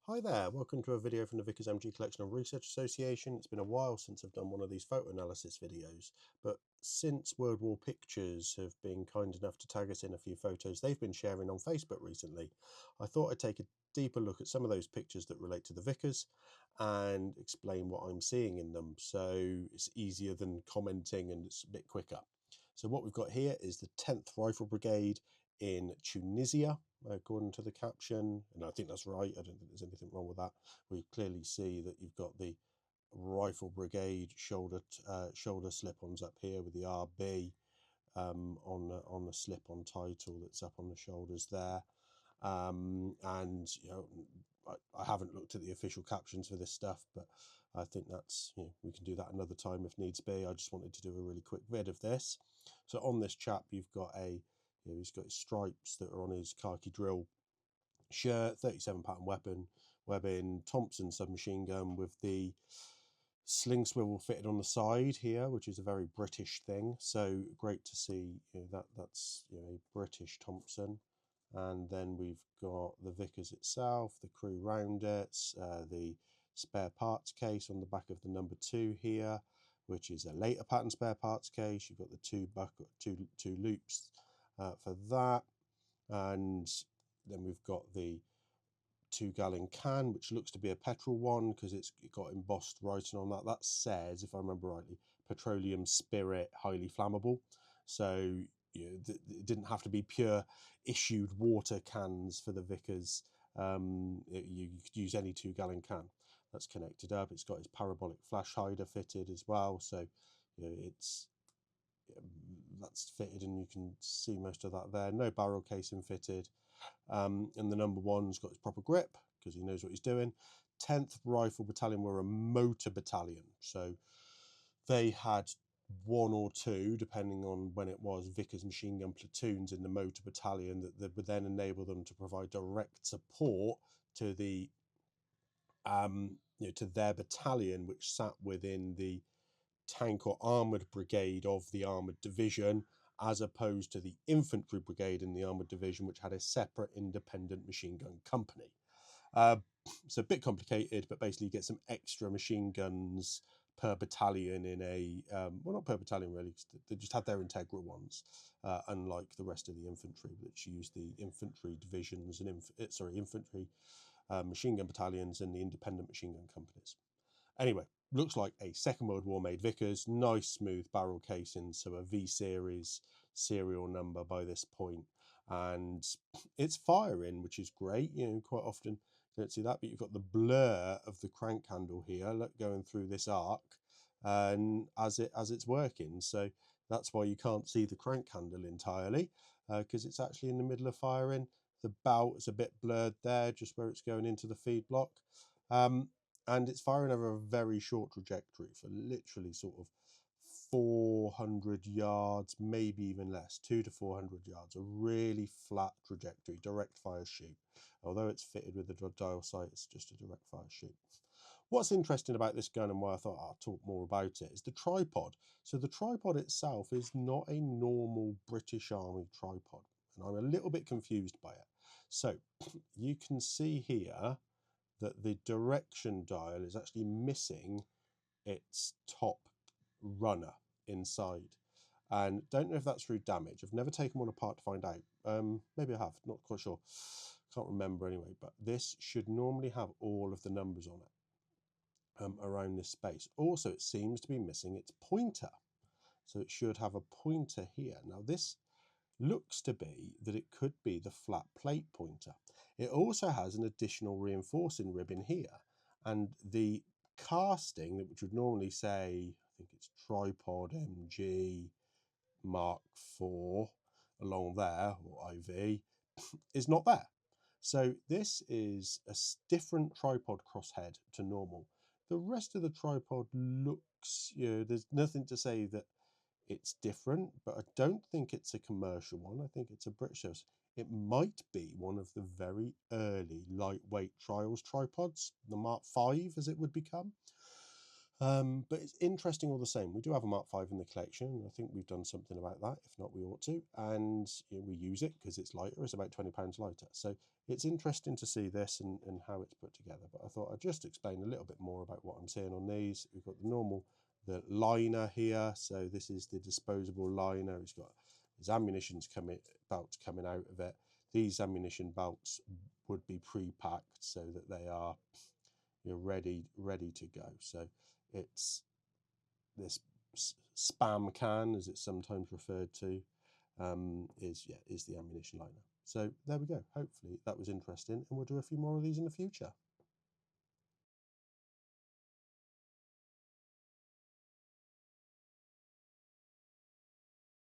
Hi there, welcome to a video from the Vickers MG Collection and Research Association. It's been a while since I've done one of these photo analysis videos, but since World War Pictures have been kind enough to tag us in a few photos they've been sharing on Facebook recently, I thought I'd take a deeper look at some of those pictures that relate to the Vickers and explain what I'm seeing in them, so it's easier than commenting and it's a bit quicker. So what we've got here is the 10th Rifle Brigade in Tunisia, according to the caption, and I think that's right. I don't think there's anything wrong with that. We clearly see that you've got the Rifle Brigade shoulder slip-ons up here with the RB on the slip-on title that's up on the shoulders there. And you know, I haven't looked at the official captions for this stuff, but I think that's, you know, we can do that another time if needs be. I just wanted to do a really quick vid of this. So on this chap, you've got he's got his stripes that are on his khaki drill shirt, 37 pattern webbing, Thompson submachine gun with the sling swivel fitted on the side here, which is a very British thing. So great to see, you know, that's, you know, a British Thompson. And then we've got the Vickers itself, the crew roundets, the spare parts case on the back of the number 2 here, which is a later pattern spare parts case. You've got the two loops for that, and then we've got the 2-gallon can, which looks to be a petrol one because it got embossed writing on that. That says, if I remember rightly, petroleum spirit, highly flammable. So you know, it didn't have to be pure issued water cans for the Vickers. You could use any 2-gallon can. That's connected up. It's got its parabolic flash hider fitted as well. So you know, that's fitted, and you can see most of that there. No barrel casing fitted. And the number 1's got his proper grip because he knows what he's doing. 10th Rifle Battalion were a motor battalion, so they had 1 or 2, depending on when it was, Vickers machine gun platoons in the motor battalion that would then enable them to provide direct support to the to their battalion, which sat within the tank or armoured brigade of the armoured division, as opposed to the infantry brigade in the armoured division, which had a separate independent machine gun company. So a bit complicated, but basically you get some extra machine guns per battalion in a, well, not per battalion really, they just had their integral ones, unlike the rest of the infantry, which used the infantry divisions and infantry machine gun battalions and the independent machine gun companies. Anyway, looks like a Second World War made Vickers, nice smooth barrel casing, so a V series serial number by this point, and it's firing, which is great. You know, quite often you don't see that, but you've got the blur of the crank handle here, look, going through this arc, and as it's working. So that's why you can't see the crank handle entirely, because it's actually in the middle of firing. The bout is a bit blurred there, just where it's going into the feed block. And it's firing over a very short trajectory for literally sort of 400 yards, maybe even less, 200 to 400 yards, a really flat trajectory, direct fire shoot. Although it's fitted with the dial sight, it's just a direct fire shoot. What's interesting about this gun, and why I thought I'll talk more about it, is the tripod. So the tripod itself is not a normal British Army tripod, and I'm a little bit confused by it. So you can see here that the direction dial is actually missing its top runner inside, and don't know if that's through damage. I've never taken one apart to find out. Maybe I have, not quite sure, can't remember anyway, but this should normally have all of the numbers on it around this space. Also, it seems to be missing its pointer, so it should have a pointer here. Now this looks to be that it could be the flat plate pointer. It also has an additional reinforcing ribbon here, and the casting, which would normally say, I think it's tripod MG Mark IV along there, or IV, is not there. So this is a different tripod crosshead to normal. The rest of the tripod looks, you know, there's nothing to say that it's different, but I don't think it's a commercial one. I think it's a British. It might be one of the very early lightweight trials tripods, the Mark V as it would become. But it's interesting all the same. We do have a Mark V in the collection, and I think we've done something about that. If not, we ought to. And we use it because it's lighter. It's about 20 pounds lighter. So it's interesting to see this and how it's put together. But I thought I'd just explain a little bit more about what I'm seeing on these. We've got the liner here. So this is the disposable liner. It's got his belts coming out of it. These ammunition belts would be pre-packed so that they are ready to go. So it's this spam can, as it's sometimes referred to, is the ammunition liner. So there we go. Hopefully that was interesting, and we'll do a few more of these in the future.